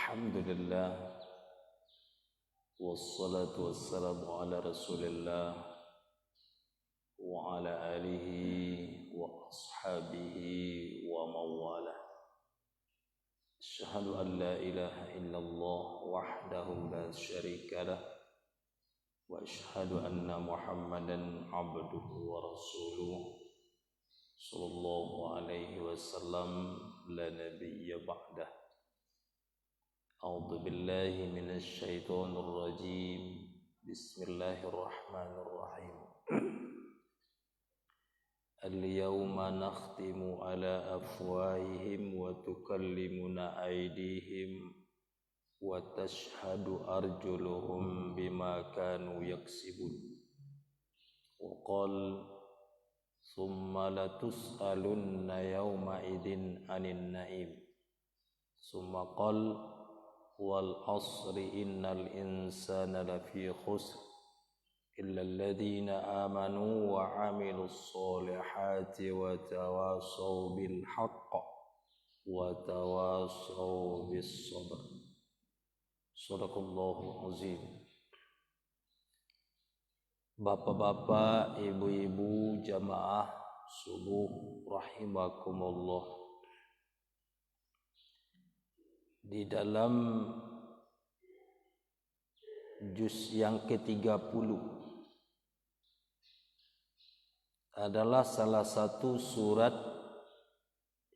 Alhamdulillah wassalatu wassalamu ala Rasulillah wa ala alihi wa ashabihi wa mawalah. Asyhadu an la ilaha illallah wahdahu la syarika lah wa asyhadu anna Muhammadan abduhu wa rasuluh sallallahu alaihi wasallam la nabiyya ba'dah. A'udzu billahi minasy syaithanir rajim. Bismillahirrahmanirrahim. Al-yawma nakhtimu ala afwahihim wa tukallimuna aydihim wa tashhadu arjuluhum bima kanu yaksibun. Wa qala thumma latus'alunna yawma idin 'anil na'im. Summa qala wal asri innal insana lafi khusr illa alladhina amanu wa 'amilus solihati wa tawasaw bil haqq wa tawasaw bis sabr. Shadaqallahu azim. Bapak-bapak, ibu-ibu, jamaah subuh rahimakumullah. Di dalam juz yang ke-30 adalah salah satu surat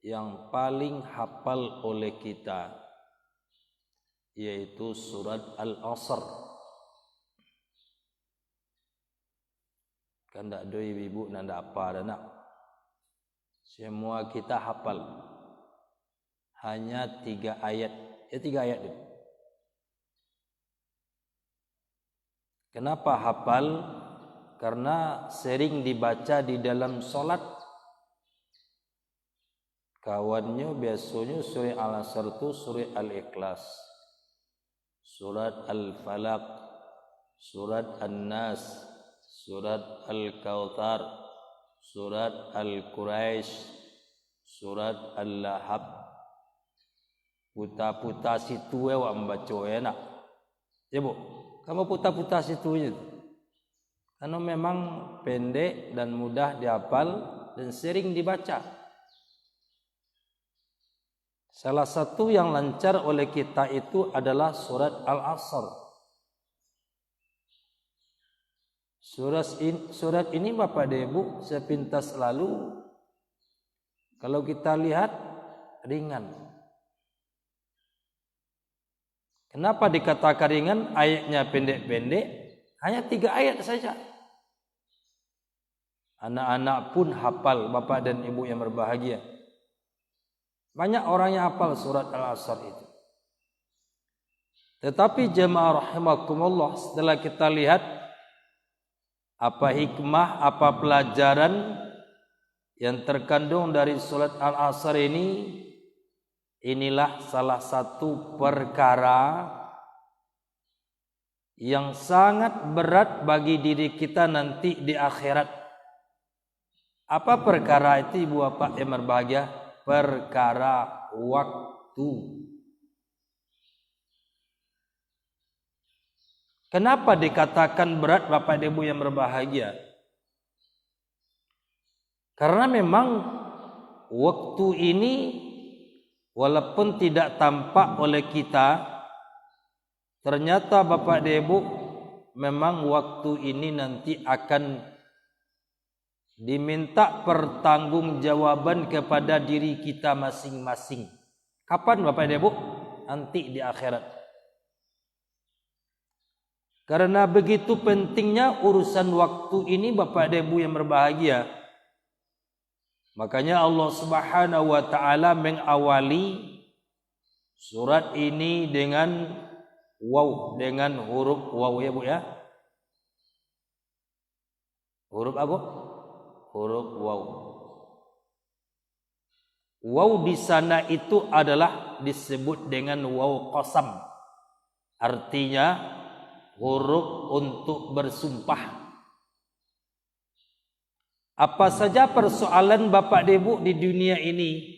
yang paling hafal oleh kita, yaitu surat Al-Asr. Kan tak ada ibu nanda apa dan nak. Semua kita hafal. Hanya 3 ayat. Ya 3 ayat itu. Kenapa hafal? Karena sering dibaca di dalam solat. Kawannya biasanya surah Al-Asr itu surah Al-Ikhlas, surat Al-Falaq, surat An-Nas, surat Al-Kautsar, surat Al-Quraisy, surat Al-Lahab. Putar-putar situ awak membaca enak. Ya bu, kamu putar-putar situ je. Karena memang pendek dan mudah dihafal dan sering dibaca. Salah satu yang lancar oleh kita itu adalah surat Al-Asr. Surat ini Bapak dan Ibu sepintas lalu kalau kita lihat ringan. Kenapa dikatakan ringan? Ayatnya pendek-pendek, hanya 3 ayat saja. Anak-anak pun hafal, bapak dan ibu yang berbahagia. Banyak orang yang hafal surat Al-Asr itu. Tetapi jemaah rahimakumullah, setelah kita lihat apa hikmah, apa pelajaran yang terkandung dari surat Al-Asr ini, inilah salah satu perkara yang sangat berat bagi diri kita nanti di akhirat. Apa perkara itu ibu bapak yang berbahagia? Perkara waktu. Kenapa dikatakan berat bapak dan ibu yang berbahagia? Karena memang waktu ini walaupun tidak tampak oleh kita, ternyata bapak dan ibu memang waktu ini nanti akan diminta pertanggungjawaban kepada diri kita masing-masing. Kapan bapak dan ibu? Nanti di akhirat. Karena begitu pentingnya urusan waktu ini bapak dan ibu yang berbahagia. Makanya Allah Subhanahu wa taala mengawali surat ini dengan waw, dengan huruf waw ya Bu ya. Huruf apa? Huruf waw. Waw di sana itu adalah disebut dengan waw qasam. Artinya huruf untuk bersumpah. Apa saja persoalan bapak dan ibu di dunia ini,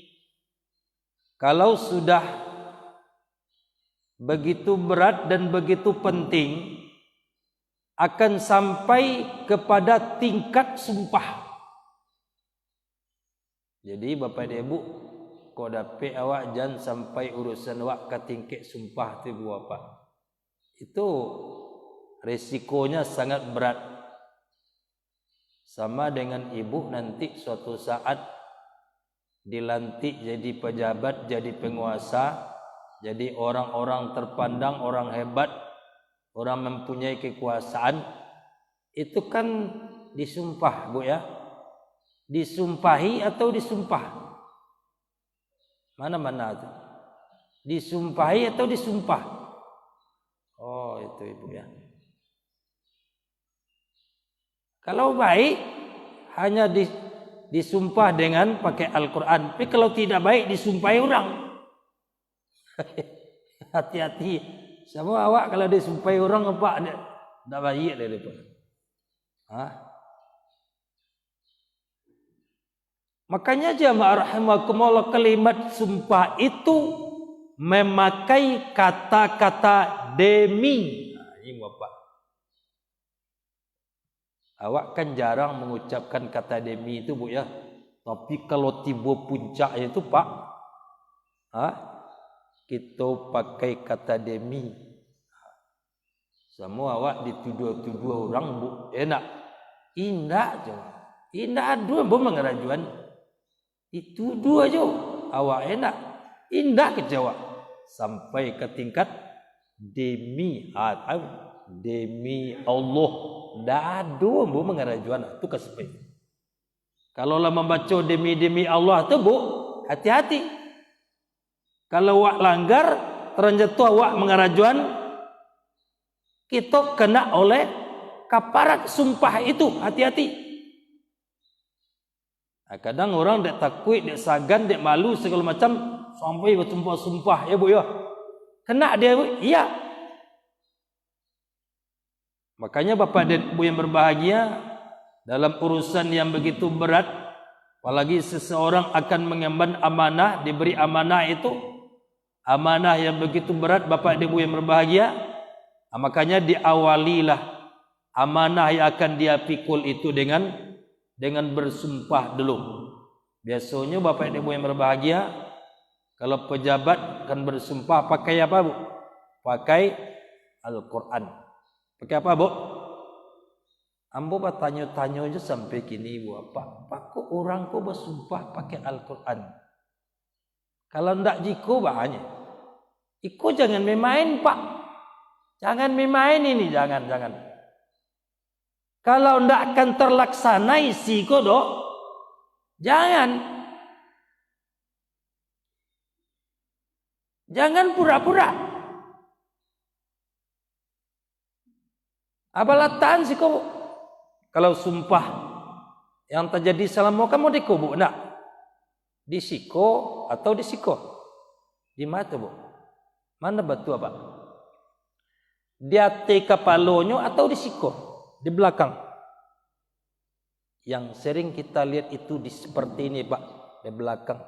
kalau sudah begitu berat dan begitu penting, akan sampai kepada tingkat sumpah. Jadi Bapak dan Ibu, kau dapat awak jangan sampai urusan awak ke tingkat sumpah tu apa. Itu resikonya sangat berat. Sama dengan ibu nanti suatu saat dilantik jadi pejabat, jadi penguasa, jadi orang-orang terpandang, orang hebat, orang mempunyai kekuasaan, itu kan disumpah, Bu ya. Disumpahi atau disumpah? Mana-mana itu? Disumpahi atau disumpah? Oh, itu Ibu ya. Kalau baik hanya disumpah dengan pakai Al-Quran. Tapi kalau tidak baik disumpahi orang. Hati-hati. Semua awak kalau disumpahi orang apa? Tak baik dia lepas. Makanya jamaah rahimakumullah, kalimat sumpah itu memakai kata-kata demi. Ini Bapak. Awak kan jarang mengucapkan kata demi itu, Bu ya. Tapi kalau tiba puncaknya itu, Pak, kita pakai kata demi. Semua awak dituduh-tuduh orang, Bu. Enak. Indah je. Indah dua, Bu mengerajuan. Dituduh aja. Awak enak. Indah kecewa. Sampai ke tingkat demi demi Allah. Dah dua Bu mengerajuan. Itu kesepi. Kalau lah membaca demi Allah tu, Bu, hati-hati. Kalau awak langgar, terjatuh awak mengerajuan, kita kena oleh kaparat sumpah itu. Hati-hati. Kadang orang dek takut, dek sagan, dek malu segala macam sampai bersumpah-sumpah ya Bu ya. Kena dia Bu? Iya. Makanya Bapak dan Ibu yang berbahagia, dalam urusan yang begitu berat, apalagi seseorang akan mengemban amanah, diberi amanah itu, amanah yang begitu berat Bapak dan Ibu yang berbahagia, makanya diawalilah amanah yang akan dia pikul itu dengan bersumpah dulu. Biasanya Bapak dan Ibu yang berbahagia, kalau pejabat kan bersumpah pakai apa, Bu? Pakai Al-Quran. Pakai apa, Bu? Ambo bertanya-tanya aja sampai kini, Bu, apa kok orang kok bersumpah pakai Al-Quran? Kalau ndak jiko banyak. Iko jangan main, Pak. Jangan main ini, jangan. Kalau ndak akan terlaksana isi kodok, jangan pura-pura. Abalatan sih kau. Kalau sumpah yang terjadi selama kamu di kubu, ndak? Di siko atau di siko? Di mana Bu? Mana batu apa? Di atas kepalanya atau di siko? Di belakang. Yang sering kita lihat itu seperti ini, Pak, di belakang.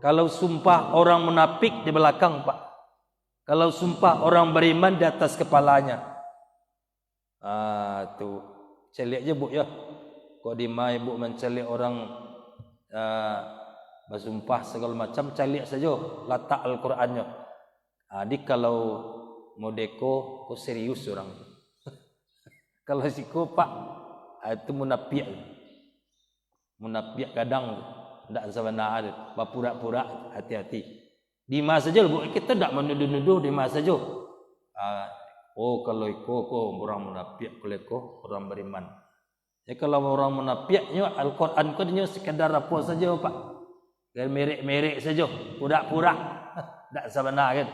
Kalau sumpah orang munafik di belakang, Pak. Kalau sumpah orang beriman di atas kepalanya. Tuh. Celik aja Bu ya. Kok di mai Bu mencelik orang bersumpah segala macam, celik saja letak Al-Qur'annya. Adik kalau modeko kok serius orang. Kalau siku Pak itu munafik. Munafik kadang ndak sebenar, berpura-pura, hati-hati. Di masa saja Bu, kita ndak menuduh-nuduh di masa saja. Kalau iko orang munafik, kalau iko orang beriman. Ya kalau orang munafiknya Al-Qur'an kodnya sekedar apa saja Pak. Merek-merek saja, pura-pura. Ndak sebenar kan.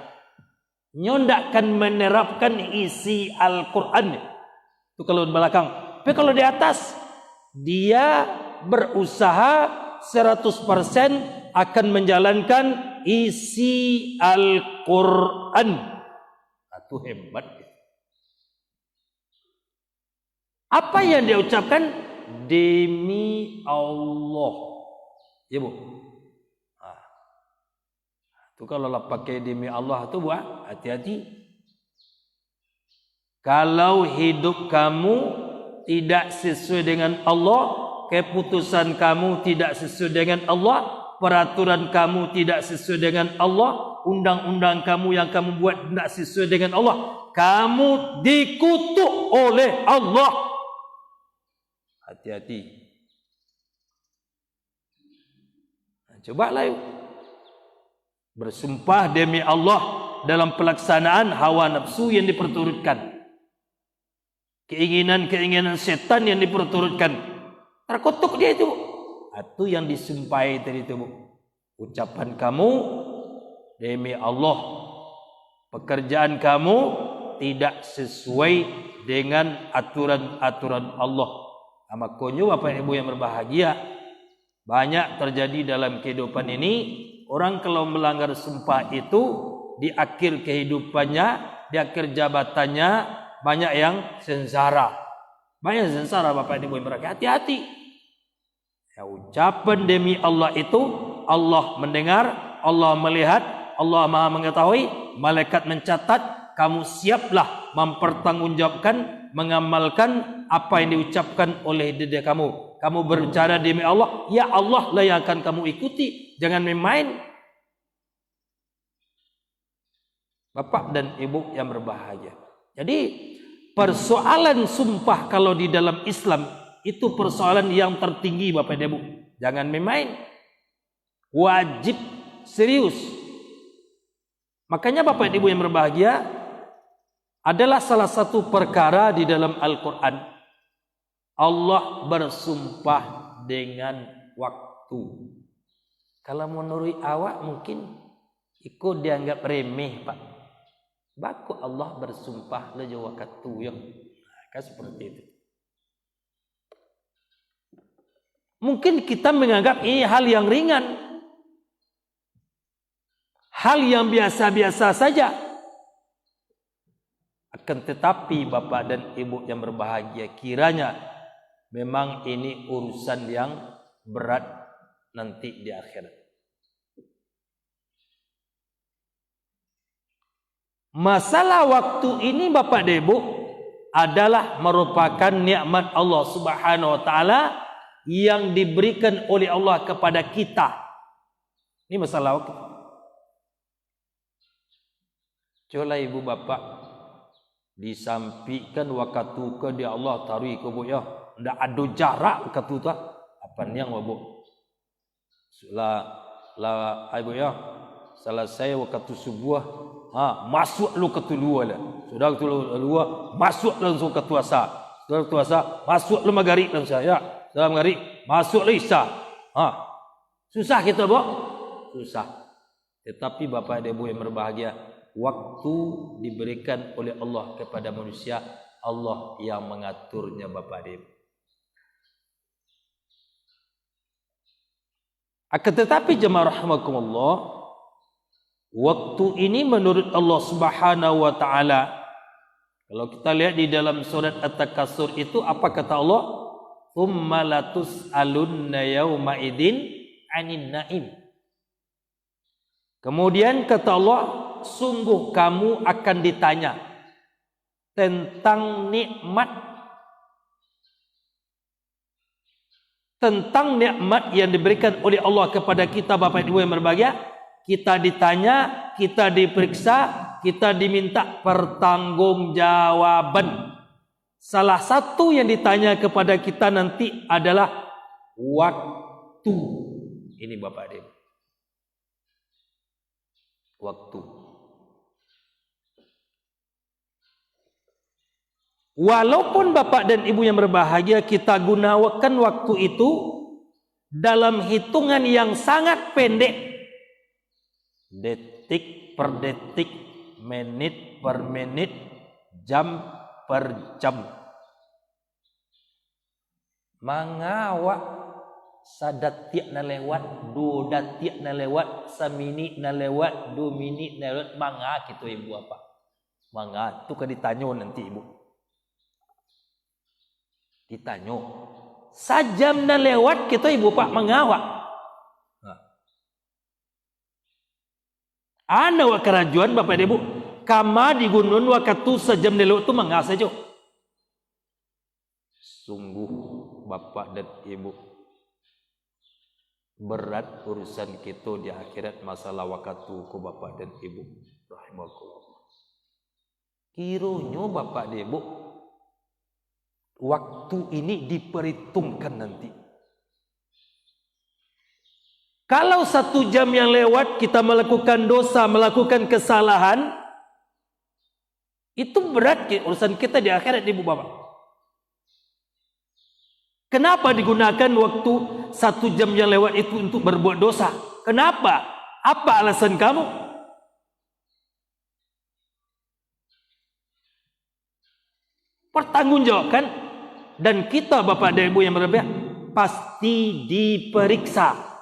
Nyo ndak akan menerapkan isi Al-Qur'an. Itu kalau di belakang. Tapi kalau di atas, dia berusaha 100% akan menjalankan isi Al-Quran. Itu hebat. Apa yang dia ucapkan? Demi Allah. Ya Bu. Tu kalau lah pakai demi Allah tu buat hati-hati. Kalau hidup kamu tidak sesuai dengan Allah, keputusan kamu tidak sesuai dengan Allah, peraturan kamu tidak sesuai dengan Allah, undang-undang kamu yang kamu buat tidak sesuai dengan Allah, kamu dikutuk oleh Allah. Hati-hati. Cobalah yuk. Bersumpah demi Allah dalam pelaksanaan hawa nafsu yang diperturutkan, keinginan-keinginan setan yang diperturutkan, terkutuk dia itu. Itu yang disumpahi tadi itu, Bu. Ucapan kamu demi Allah, pekerjaan kamu tidak sesuai dengan aturan-aturan Allah. Makanya Bapak Ibu yang berbahagia, banyak terjadi dalam kehidupan ini. Orang kalau melanggar sumpah itu di akhir kehidupannya, di akhir jabatannya, banyak yang sengsara. Banyak sengsara Bapak Ibu yang berbahagia. Hati-hati. Ya, ucapan demi Allah itu Allah mendengar, Allah melihat, Allah Maha mengetahui, malaikat mencatat. Kamu siaplah mempertanggungjawabkan, mengamalkan apa yang diucapkan oleh diri kamu. Kamu berbicara demi Allah, ya Allah lah yang akan kamu ikuti. Jangan main-main. Bapak dan Ibu yang berbahagia. Jadi persoalan sumpah kalau di dalam Islam itu persoalan yang tertinggi Bapak dan Ibu. Jangan main-main. Wajib serius. Makanya Bapak dan Ibu yang berbahagia, adalah salah satu perkara di dalam Al-Quran. Allah bersumpah dengan waktu. Kalau menurut awak mungkin ikut dianggap remeh, Pak. Baku Allah bersumpah lejo waktu ya. Kan seperti itu. Mungkin kita menganggap ini hal yang ringan. Hal yang biasa-biasa saja. Akan tetapi Bapak dan Ibu yang berbahagia, kiranya memang ini urusan yang berat nanti di akhirat. Masalah waktu ini Bapak dan Ibu adalah merupakan nikmat Allah Subhanahu wa taala yang diberikan oleh Allah kepada kita. Ini masalah waktu. Coba Ibu Bapak disampaikan waktu ke dia Allah tarik ke Bu ya. Ndak ada jarak waktu tu. Apa yang Bu? La Ibu ya. Selesai waktu subuh, masuk lu ke dua lah. Sudah ke dua, masuk langsung ke tuasa. Sudah tuasa, masuk lu maghrib langsung ya. Sudah maghrib, masuk lu isya. Susah kita, Bu. Susah. Tetapi Bapak dan Ibu yang berbahagia, waktu diberikan oleh Allah kepada manusia, Allah yang mengaturnya Bapak dan Ibu. Akan tetapi jemaah rahimakumullah, waktu ini menurut Allah Subhanahu wa taala, kalau kita lihat di dalam surat At-Takatsur itu apa kata Allah? Tsumma latus'alunna yauma idzin 'anin na'im. Kemudian kata Allah, sungguh kamu akan ditanya tentang nikmat, tentang nikmat yang diberikan oleh Allah kepada kita Bapak Ibu yang berbahagia. Kita ditanya, kita diperiksa, kita diminta pertanggungjawaban. Salah satu yang ditanya kepada kita nanti adalah waktu. Ini Bapak Ibu. Waktu. Walaupun Bapak dan Ibu yang berbahagia, kita gunakan waktu itu dalam hitungan yang sangat pendek. Detik per detik, menit per menit, jam per jam. Mangawak sadatik na lewat, 2 detik na lewat, 1 minit na lewat, 2 minit na lewat, manga gitu Ibu apa? Manga tu kan ditanya nanti Ibu. Ditanya. Sajam na lewat kita Ibu Pak mengawak. Ana wa kerajuan Bapak Ibu, kama di gunung waktu sejam dulu tu mengas saja. Sungguh Bapak dan Ibu, berat urusan kita di akhirat masalah waktu ku Bapak dan Ibu rahimakumullah. Kiranya Bapak dan Ibu, waktu ini diperhitungkan nanti. Kalau 1 jam yang lewat kita melakukan dosa, melakukan kesalahan, itu berat urusan kita di akhirat, Ibu Bapak. Kenapa digunakan waktu 1 jam yang lewat itu untuk berbuat dosa? Kenapa? Apa alasan kamu? Pertanggungjawabkan. Dan kita Bapak dan Ibu yang berbahagia pasti diperiksa.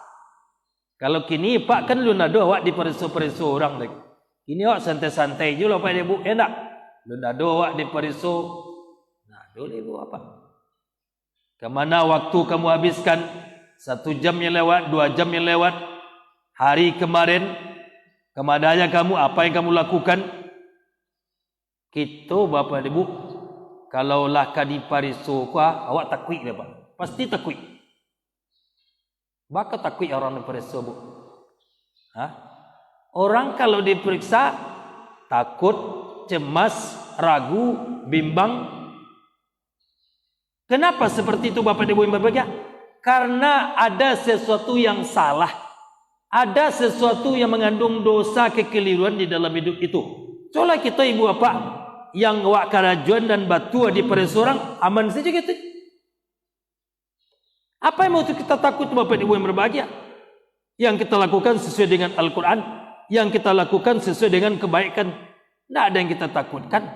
Kalau kini Pak kan lu nado awak diperiksa orang lagi. Kini awak santai-santai je lah Pak dan Ibu, enak. Lu nado awak diperiksa. Nado lah Ibu apa? Kemana waktu kamu habiskan? 1 jam yang lewat, 2 jam yang lewat, hari kemarin, kemadanya kamu, apa yang kamu lakukan? Kita Bapak Ibu, kalau lah kadi pariso kuah, awak takut dia Pak. Pasti takut. Bakal takut orang diperiksa Bu. Orang kalau diperiksa takut, cemas, ragu, bimbang. Kenapa seperti itu Bapak Ibu yang berbahagia? Karena ada sesuatu yang salah. Ada sesuatu yang mengandung dosa kekeliruan di dalam hidup itu. Soalnya kita Ibu Bapak yang wak karajuan dan batu di periksa orang, aman saja gitu. Apa yang mau kita takut Bapak Ibu yang berbahagia? Yang kita lakukan sesuai dengan Al-Quran, yang kita lakukan sesuai dengan kebaikan, tidak ada yang kita takutkan.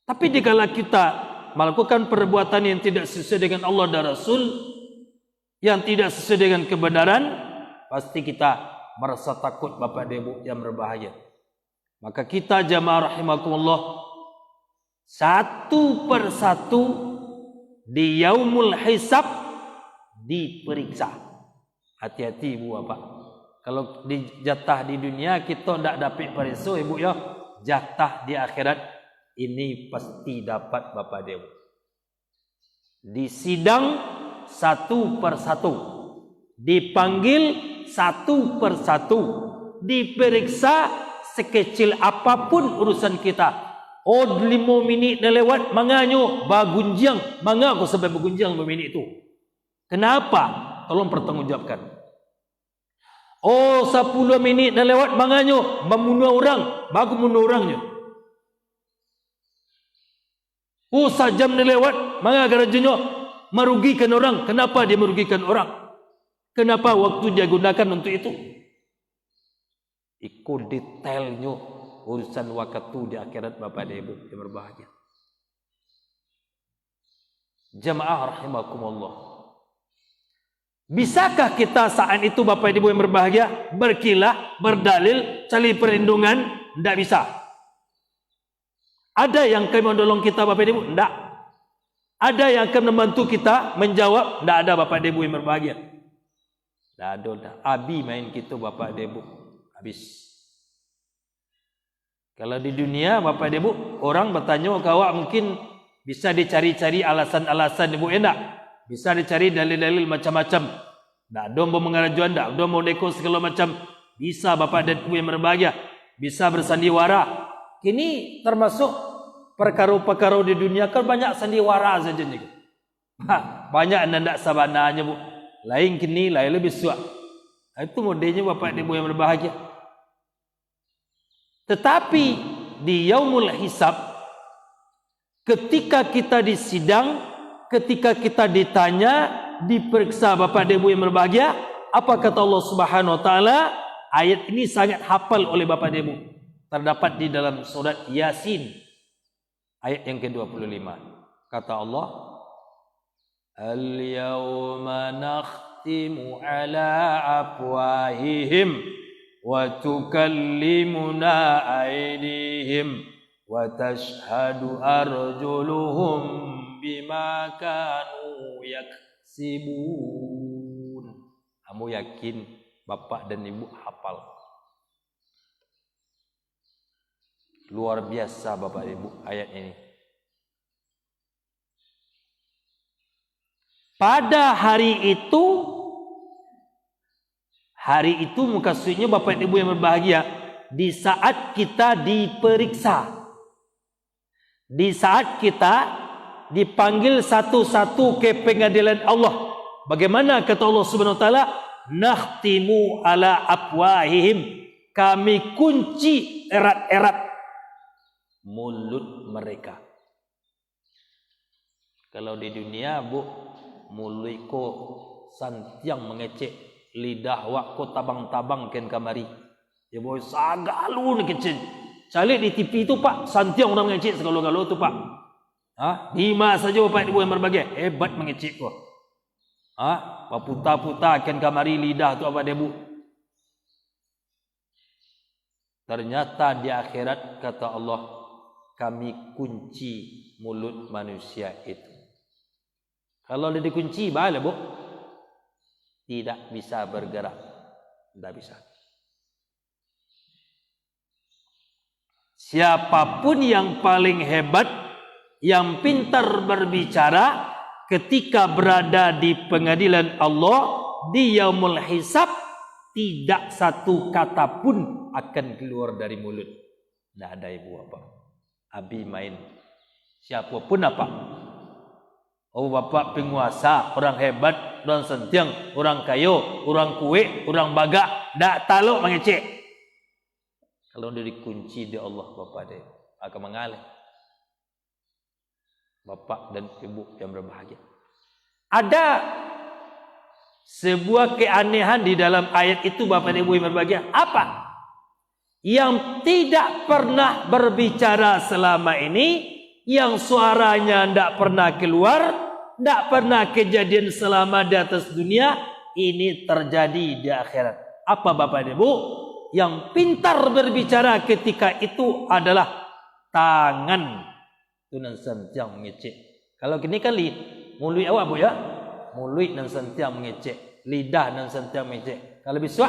Tapi dikala kita melakukan perbuatan yang tidak sesuai dengan Allah dan Rasul, yang tidak sesuai dengan kebenaran, pasti kita merasa takut Bapak dan Ibu yang berbahagia. Maka kita jamaah rahimakumullah, satu persatu di yaumul hisab diperiksa. Hati-hati Ibu Bapak. Kalau jatah di dunia kita tidak dapat periksa Ibu ya, jatah di akhirat ini pasti dapat Bapak Dewa. Disidang 1 persatu, dipanggil 1 persatu, diperiksa sekecil apapun urusan kita. 5 minit dah lewat, manganyo bagunjang, manga aku sampai bagunjang 5 minit itu. Kenapa? Tolong pertanggungjawabkan. 10 minit dah lewat, manganyo membunuh orang, bagu bunuh orangnya. 1 jam dah lewat, manga garajanya merugikan orang. Kenapa dia merugikan orang? Kenapa waktu dia gunakan untuk itu? Ikut detailnya urusan waktu di akhirat Bapak dan Ibu yang berbahagia. Jamaah rahimakumullah. Bisakah kita saat itu Bapak Ibu yang berbahagia berkilah, berdalil, cari perlindungan? Tidak bisa. Ada yang akan menolong kita Bapak Ibu? Tidak. Ada yang akan membantu kita menjawab? Tidak ada Bapak Ibu yang berbahagia. Tidak ada. Abi main kita Bapak Ibu. Habis. Kalau di dunia Bapak Ibu, orang bertanya ke awak mungkin bisa dicari-cari alasan-alasan Ibu enak. Bisa dicari dalil-dalil macam-macam. Tak ada mau mengarajuan, tak ada mau neko segala macam. Bisa Bapak dan Ibu yang berbahagia. Bisa bersandiwara. Kini termasuk perkara-perkara di dunia kan banyak sandiwara saja ni. Banyak anda tak sabananya Bu. Lain kini, lain lebih suak. Itu modelnya Bapak dan Ibu yang berbahagia. Tetapi di yaumul hisab, ketika kita disidang, ketika kita ditanya, diperiksa Bapak dan Ibu yang berbahagia, apa kata Allah Subhanahu wa taala? Ayat ini sangat hafal oleh Bapak dan Ibu. Terdapat di dalam surat Yasin ayat yang ke-25. Kata Allah, "Al-yawma nakhtimu ala afwahihim wa tukallimuna aydihim wa tashhadu arjuluhum bima kanu yaksibun." Kamu yakin Bapak dan Ibu hafal? Luar biasa Bapak Ibu ayat ini. Pada hari itu maksudnya Bapak Ibu yang berbahagia, di saat kita diperiksa, di saat kita dipanggil satu-satu ke pengadilan Allah. Bagaimana kata Allah Subhanahu wa taala, nakhtimu ala afwahihim, kami kunci erat-erat mulut mereka. Kalau di dunia Bu, mulutku santiang mengecek, lidah wakku tabang-tabang ken kamari. Ya boy sagalu ni kecil. Calik di TV itu Pak, santiang orang mengecek segala-gala tu Pak. Lima saja Bapak Ibu yang berbahagia, hebat mengecek kau. Putar-putar ken kamari lidah tu apa dia Bu. Ternyata di akhirat kata Allah, kami kunci mulut manusia itu. Kalau dia dikunci, bagaimana Bu? Tidak bisa bergerak. Tidak bisa. Siapapun yang paling hebat, yang pintar berbicara, ketika berada di pengadilan Allah, di yaumul hisab, tidak satu kata pun akan keluar dari mulut. Tidak ada Ibu apa. Abi main. Siapapun apa. Oh Bapak penguasa, orang hebat, orang sentiang, orang kayo, orang kue, orang bagak, tak taluk mengecek. Kalau dia dikunci di Allah Bapak dia akan mengalir. Bapak dan Ibu yang berbahagia. Ada sebuah keanehan di dalam ayat itu Bapak dan Ibu yang berbahagia. Apa? Yang tidak pernah berbicara selama ini, yang suaranya tidak pernah keluar, tidak pernah kejadian selama di atas dunia, ini terjadi di akhirat. Apa Bapak dan Ibu? Yang pintar berbicara ketika itu adalah tangan. Tunan sentiang mengecek. Kalau kini kali mulut awak Bu ya, mulut dan sentiang mengecek, lidah dan sentiang mengecek. Kalau biswa,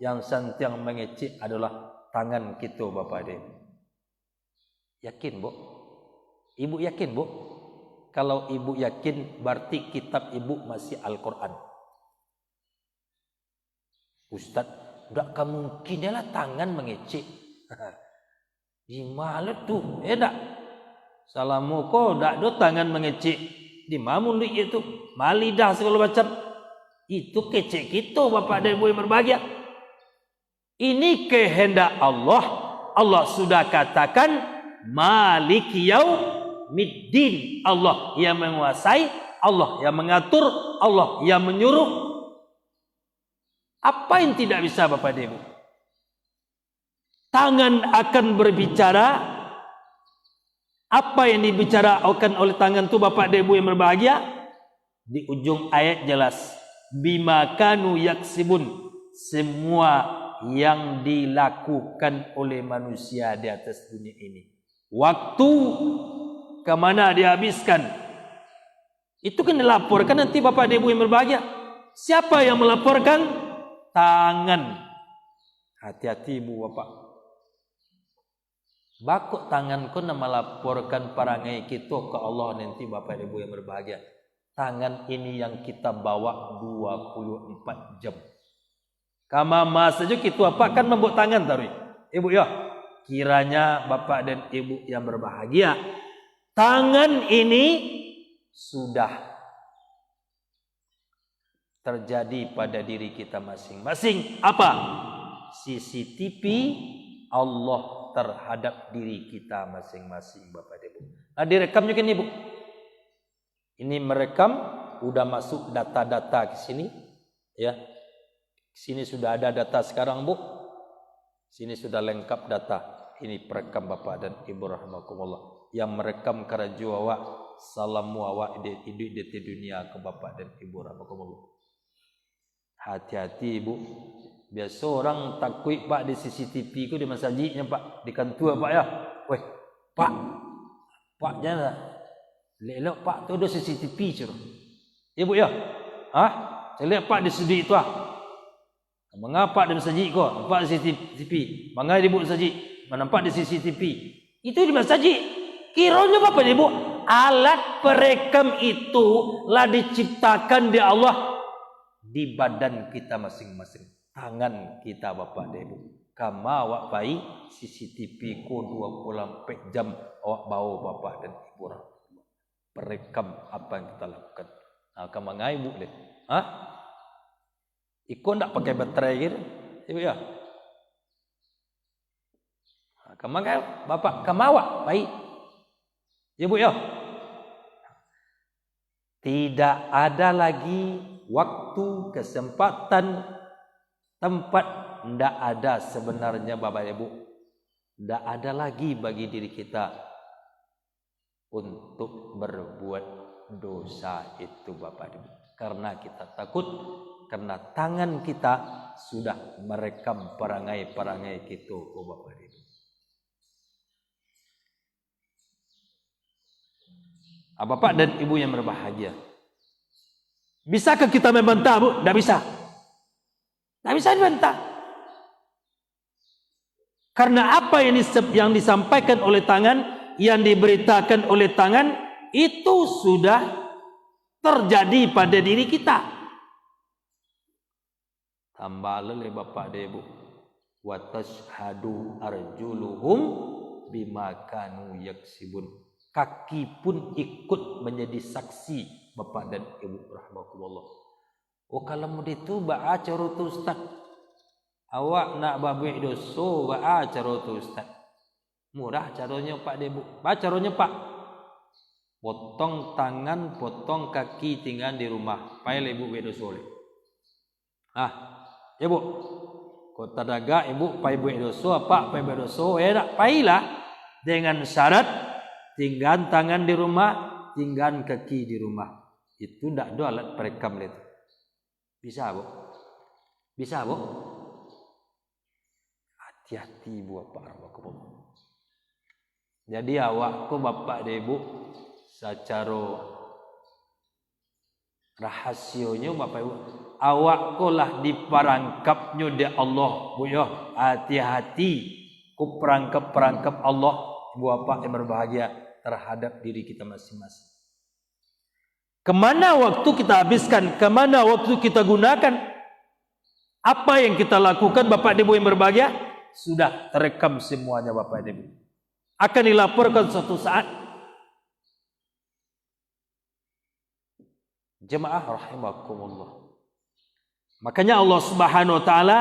yang sentiang mengecek adalah tangan kita Bapak dia. Yakin Bu? Ibu yakin Bu? Kalau Ibu yakin, berarti kitab Ibu masih Al-Quran. Ustaz, tak mungkin lah tangan mengecek. Di mana tu? Tak. Salamu ko dak do tangan mengecek. Di mana mulut itu? Malidah segala macam. Itu kecek kita Bapak dan Ibu yang berbahagia. Ini kehendak Allah. Allah sudah katakan Maliki Yaumiddin. Allah yang menguasai, Allah yang mengatur, Allah yang menyuruh. Apa yang tidak bisa Bapak dan Ibu? Tangan akan berbicara. Apa yang dibicarakan oleh tangan itu Bapak dan Ibu yang berbahagia? Di ujung ayat jelas. Bima kanu yaksibun. Semua yang dilakukan oleh manusia di atas dunia ini. Waktu kemana dihabiskan? Itu kan dilaporkan nanti Bapak dan Ibu yang berbahagia. Siapa yang melaporkan? Tangan. Hati-hati Ibu Bapak. Bakuk tanganku nama laporkan parangai kita ke Allah nanti Bapak Ibu yang berbahagia. Tangan ini yang kita bawa 24 jam. Kama masa saja kita apa kan membuat tangan taruh. Ibu ya. Kiranya Bapak dan Ibu yang berbahagia, tangan ini sudah terjadi pada diri kita masing-masing. Apa? CCTV Allah terhadap diri kita masing-masing Bapak dan Ibu. Nah, direkam juga nih Bu. Ini merekam, udah masuk data-data ke sini, ya. Sini sudah ada data sekarang Bu. Sini sudah lengkap data. Ini perekam Bapak dan Ibu rahimakumullah. Yang merekam keraju awak, salamu awak hidup di dunia ke Bapak dan Ibu rahimakumullah. Hati-hati Ibu. Biasa orang takut Pak di CCTV ku di masjidnya Pak, di kantor Pak ya. Weh, Pak jangan. Lelok Pak tu ada CCTV suruh. Ya Bu ya. Saya lihat Pak di sudut itu Mengapa di masjid kau? Nampak CCTV. Mangai di masjid. menampak di CCTV. Itu di masjid. Kiranya Bapak Ibu, alat perekam itu lah diciptakan di Allah di badan kita masing-masing. Tangan kita Bapak Ibu. Kama awak bayi CCTV ko 24 jam awak bawa Bapak dan Ibu orang. Perekam apa yang kita lakukan. Nah, kamangai Bu deh. Hah? Ikut tak pakai baterai gitu? Ibu ya. Nah, kamangai Bapak kamawak baik. Ibu ya. Tidak ada lagi waktu, kesempatan, tempat, tidak ada sebenarnya Bapak Ibu. Tidak ada lagi bagi diri kita untuk berbuat dosa itu Bapak Ibu. Karena kita takut, karena tangan kita sudah merekam perangai-perangai kita Bapak Ibu. Bapak dan Ibu yang berbahagia, bisakah kita membantah Bu? Tidak bisa. Tidak bisa dibantah. Karena apa yang disampaikan oleh tangan, yang diberitakan oleh tangan, itu sudah terjadi pada diri kita. Tambah lele Bapak dan Ibu. Wa tashhadu arjuluhum bima kanu yaksibun. Kaki pun ikut menjadi saksi Bapak dan Ibu rahmatullah. Oh kalau mau itu baca cara tu Ustaz. Awak nak babuik dosa baca cara tu Ustaz. Murah caranya Pak dan Ibu. Baca caranya Pak. Potong tangan, potong kaki tinggal di rumah. Pai Ibu buik dosa oleh. Ya Bu. Kota daga Ibu pai buik dosa apa pai buik dosa tak pailah dengan syarat tinggal tangan di rumah, tinggal kaki di rumah. Itu tidak ada alat perekam itu. Bisa Bu? Bisa Bu? Hati-hati Bu Bapak. Jadi awakku Bapak dan Ibu secara rahasionya Bapak Ibu, awakku lah diperangkapnya di Allah Bu ya. Hati-hati ku perangkap Allah Bu Bapak yang berbahagia terhadap diri kita masing-masing. Kemana waktu kita habiskan, kemana waktu kita gunakan, apa yang kita lakukan Bapak Ibu yang berbahagia, sudah terekam semuanya Bapak Ibu. Akan dilaporkan suatu saat. Jemaah rahimakumullah. Makanya Allah Subhanahu wa taala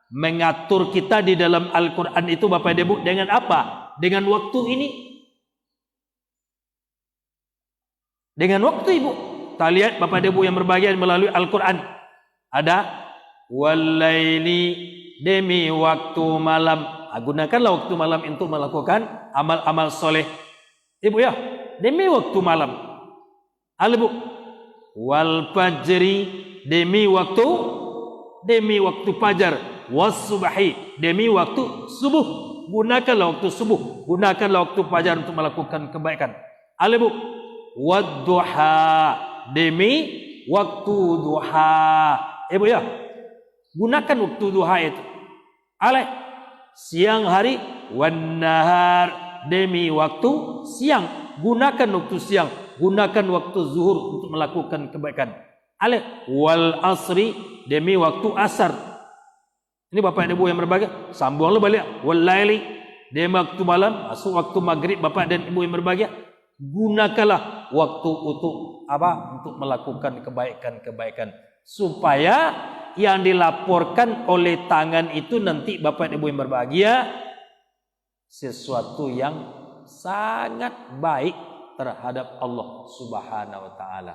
mengatur kita di dalam Al-Qur'an itu Bapak Ibu dengan apa? Dengan waktu ini. Dengan waktu Ibu. Kita lihat Bapak Ibu yang berbahagia melalui Al-Quran. Ada walaili, demi waktu malam. Gunakanlah waktu malam untuk melakukan amal-amal soleh. Ibu ya, demi waktu malam. Ibu, wal fajri, demi waktu fajar. Was subahi, demi waktu subuh. Gunakanlah waktu subuh, gunakanlah waktu fajar untuk melakukan kebaikan. Ibu, wadduha, demi waktu duha. Ibu ya, gunakan waktu duha itu. Siang hari, wan nahar, demi waktu siang. Gunakan waktu siang, gunakan waktu zuhur untuk melakukan kebaikan. Wal asri, demi waktu asar. Ini Bapak dan Ibu yang berbahagia, sambunglah balik. Wal laili, demi waktu malam, masuk waktu maghrib Bapak dan Ibu yang berbahagia. Gunakanlah waktu untuk apa? Untuk melakukan kebaikan-kebaikan supaya yang dilaporkan oleh tangan itu nanti Bapak dan Ibu yang berbahagia sesuatu yang sangat baik terhadap Allah Subhanahu wa taala.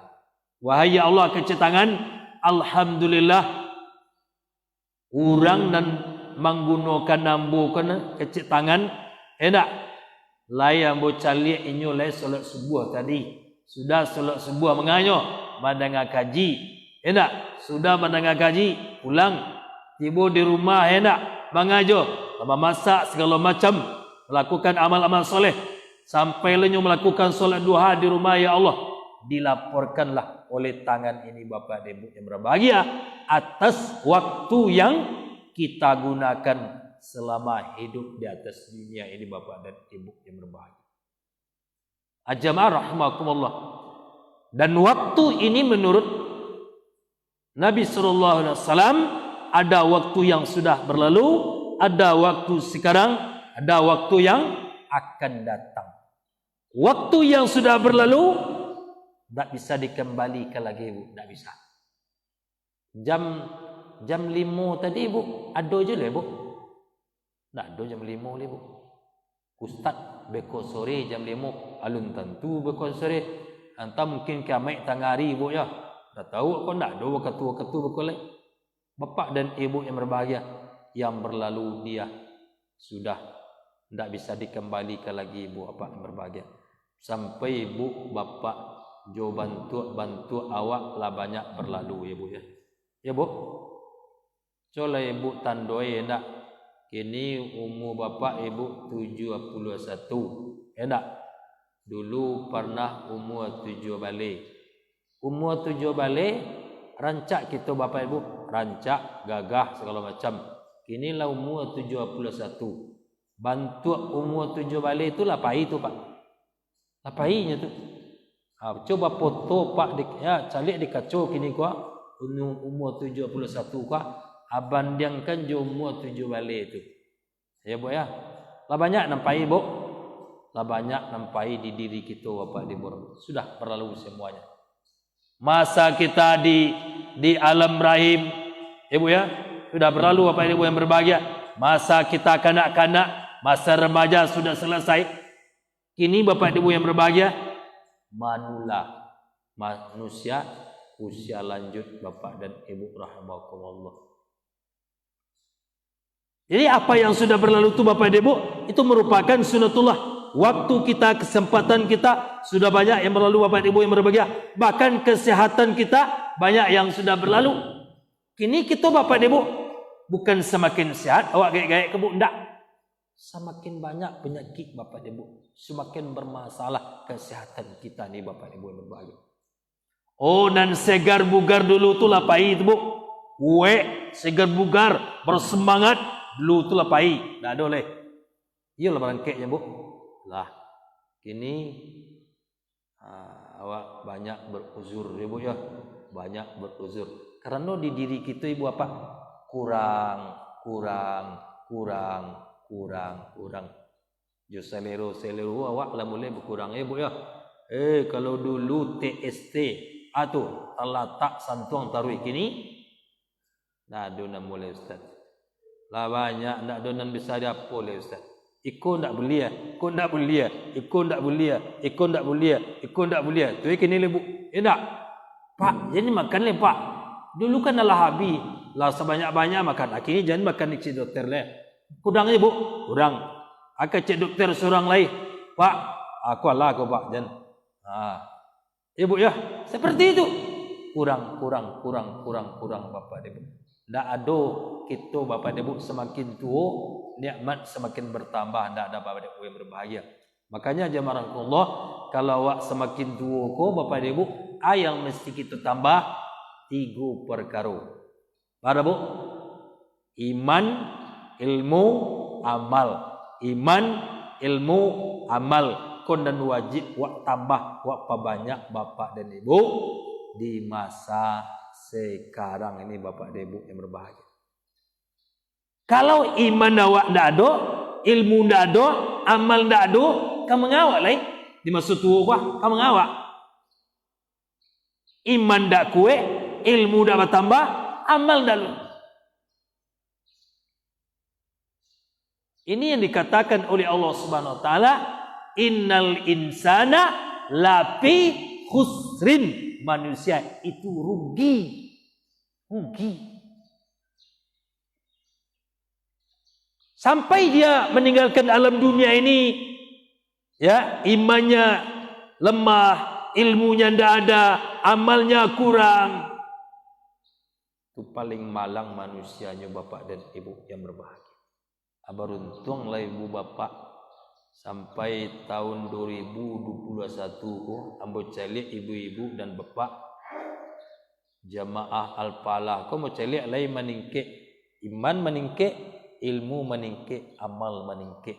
Wahai Allah kecil tangan, alhamdulillah orang dan menggunakan nambukan kecil tangan enak. Layan bocali inyo lay solat subuh tadi. Sudah solat subuh menganyo mendengar kaji. Enak, sudah mendengar kaji pulang tiba di rumah enak mengajo, memasak segala macam, melakukan amal-amal soleh sampai lenyo melakukan solat duha di rumah ya Allah. Dilaporkanlah oleh tangan ini Bapak dan Ibu yang berbahagia atas waktu yang kita gunakan selama hidup di atas dunia ini Bapak dan Ibu yang berbahagia. Ajamaah rahimakumullah. Dan waktu ini menurut Nabi SAW ada waktu yang sudah berlalu, ada waktu sekarang, ada waktu yang akan datang. Waktu yang sudah berlalu tak bisa dikembalikan lagi Ibu, tak bisa. Jam 5 tadi Ibu, ada je lah Ibu. Tak ada jam 5 lah Ibu. Ustaz beko sore jam 5, alun tentu beko sore. Entah mungkin kiamat tengah hari Ibu ya. Tak tahu kau tak ada waktu-waktu beko lain. Bapak dan Ibu yang berbahagia, yang berlalu dia sudah tak bisa dikembalikan lagi Ibu Bapak yang berbahagia. Sampai Ibu Bapak jo bantu awak lah banyak berlalu Ibu ya. Ya Bu. Coba Ibu tandoi enggak. Kini umur Bapak Ibu 71. Enggak. Dulu pernah umur 7 balik. Umur 7 balik rancak kita Bapak Ibu, rancak, gagah segala macam. Kini lah umur 71. Bantu umur 7 balik itu lapai tu Pak. Lapainya tu. Coba foto Pak calik di kacau kini kuah umur 71 kuah abandingkan jo umur 7 balik itu. Ya Bu ya. Lah banyak nampai Bu. Lah banyak nampai di diri kita Bapak Ibu. Sudah berlalu semuanya. Masa kita di alam rahim, Ibu ya, sudah berlalu Bapak Ibu yang berbahagia. Masa kita kanak-kanak, masa remaja sudah selesai. Kini Bapak Ibu yang berbahagia, manusia usia lanjut Bapak dan Ibu rahimakumullah. Jadi apa yang sudah berlalu itu Bapak dan Ibu, itu merupakan sunatullah. Waktu kita, kesempatan kita sudah banyak yang berlalu Bapak Ibu yang berbahagia. Bahkan kesehatan kita banyak yang sudah berlalu. Kini kita Bapak Ibu bukan semakin sehat, awak gaya-gaya ke Bu, enggak. Semakin banyak penyakit Bapak Ibu, semakin bermasalah kesehatan kita nih Bapak Ibu yang berbahagia. Oh, dan segar bugar dulu tu lapai itu Bu. Segar bugar, bersemangat dulu tu lapai. Tak ada oleh. Iyalah barangkeknya Bu. Lah, kini awak banyak beruzur ya Bu ya. Banyak beruzur. Karena di diri kita Ibu apa? Kurang. Jo selero awak lah mulai berkurang ya Bu ya. Kalau dulu TST atau talatak santuang taruh kini nah donan mulai Ustaz. Lah banyak nak donan bisa dia apa oleh Ustaz. Ikut tak boleh, ikut tak boleh. Tu kini le Bu. Tak. Pak, jadi makan le Pak. Dulu kan adalah habis. Lah sebanyak-banyak makan. Kini jangan makan di cik dokter le. Kurang aja Bu. Kurang. Aku cik dokter seorang lain. Pak, aku Pak jangan. Ya Bu ya. Seperti itu. Kurang Bapak Ibu. Tak ada kita Bapak Ibu semakin tua, nikmat semakin bertambah. Tak ada Bapak Ibu yang berbahagia. Makanya jemaah Allah, kalau awak semakin tua ko Bapak Ibu, yang mesti kita tambah 3 perkara. Pada Bu, iman, ilmu, amal. Iman, ilmu, amal. Kon dan wajib wak tambah wak banyak Bapak dan Ibu di masa sekarang ini Bapak dan Ibu yang berbahagia. Kalau iman awak ndak ada, ilmu ndak ada, amal ndak ada, kamu ngawak lain di masa tua bah, kamu ngawak. Iman ndak kuat, ilmu ndak bertambah, amal ndak ada. Ini yang dikatakan oleh Allah Subhanahu wa taala, innal insana lafi khusrin. Manusia itu rugi. Sampai dia meninggalkan alam dunia ini, ya, imannya lemah, ilmunya tidak ada, amalnya kurang. Itu paling malang manusianya Bapak dan Ibu yang berbahagia. Beruntunglah Ibu Bapak sampai tahun 2021 ambo celik ibu-ibu dan bapak jamaah al-falah ko mau celik lain meningke iman meningke ilmu meningkat, amal meningkat.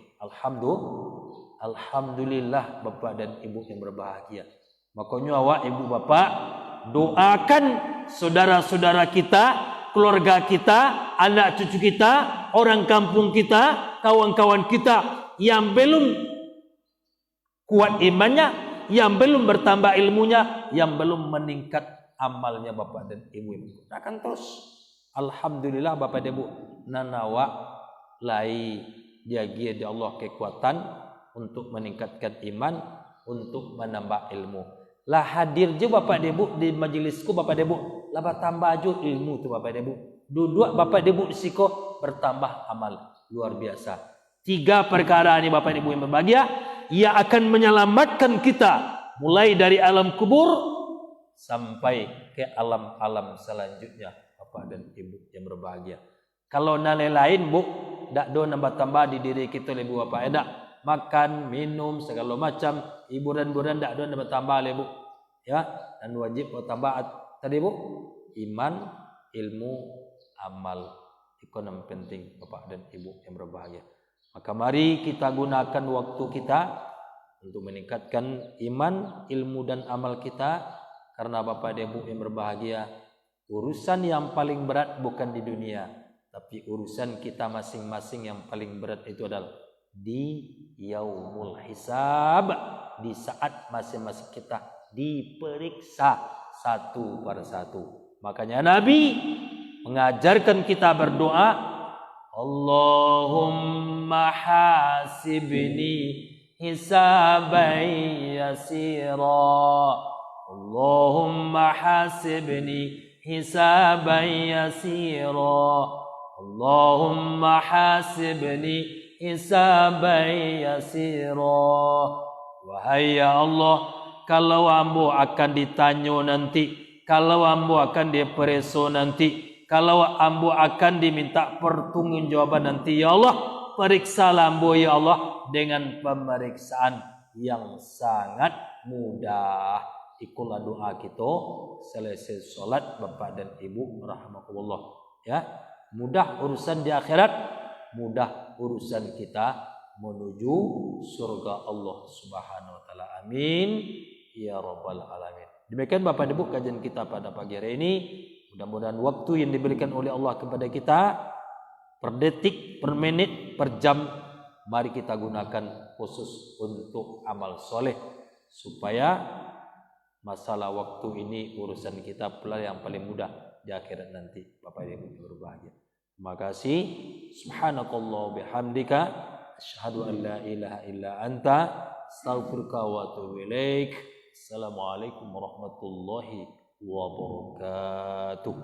Alhamdulillah Bapak dan Ibu yang berbahagia. Makanya awak ibu bapak doakan saudara-saudara kita, keluarga kita, anak cucu kita, orang kampung kita, kawan-kawan kita yang belum kuat imannya, yang belum bertambah ilmunya, yang belum meningkat amalnya Bapak dan Ibu. Akan terus alhamdulillah Bapak dan Ibu nanawa lai diagia di Allah kekuatan untuk meningkatkan iman, untuk menambah ilmu. Lah hadir je Bapak dan Ibu di majelisku Bapak dan Ibu, lah bertambah je ilmu tu Bapak dan Ibu. Duduk Bapak dan Ibu di siko bertambah amal. Luar biasa. 3 perkara ini Bapak dan Ibu yang berbahagia, ia akan menyelamatkan kita mulai dari alam kubur sampai ke alam-alam selanjutnya Bapak dan Ibu yang berbahagia. Kalau nilai lain Bu, dak do nambah-tambah di diri kita lebih Bapak edak. Makan, minum, segala macam, hiburan-hiburan dak do nambah-tambah le Bu. Ya, dan wajib tambah tadi Bu, iman, ilmu, amal. Ekonomi penting Bapak dan Ibu yang berbahagia. Maka mari kita gunakan waktu kita untuk meningkatkan iman, ilmu dan amal kita. Karena Bapak dan Ibu yang berbahagia, urusan yang paling berat bukan di dunia, tapi urusan kita masing-masing yang paling berat itu adalah di yaumul hisab, di saat masing-masing kita diperiksa satu per satu. Makanya Nabi mengajarkan kita berdoa, Allahumma hasibni hisaban yasira, Allahumma hasibni hisaban yasira, Allahumma hasibni hisaban yasira. Wahai ya Allah, kalau ambo akan ditanya nanti, kalau ambo akan diperiksa nanti, kalau ambo akan diminta pertanggungjawaban nanti, ya Allah, periksalah ambo ya Allah dengan pemeriksaan yang sangat mudah. Ikulah doa kita selesai sholat Bapak dan Ibu rahimakumullah. Ya, mudah urusan di akhirat, mudah urusan kita menuju surga Allah Subhanahu wa taala. Amin ya rabbal alamin. Demikian Bapak dan Ibu kajian kita pada pagi hari ini. Mudah-mudahan waktu yang diberikan oleh Allah kepada kita per detik, per menit, per jam, mari kita gunakan khusus untuk amal soleh supaya masalah waktu ini urusan kita pula yang paling mudah di akhirat nanti. Bapak Ibu berbahagia. Terima kasih. Subhanakallah bihamdika asyhadu an la ilaha illa anta astaghfiruka wa atubu ilaik. Assalamualaikum warahmatullahi wabarakatuh.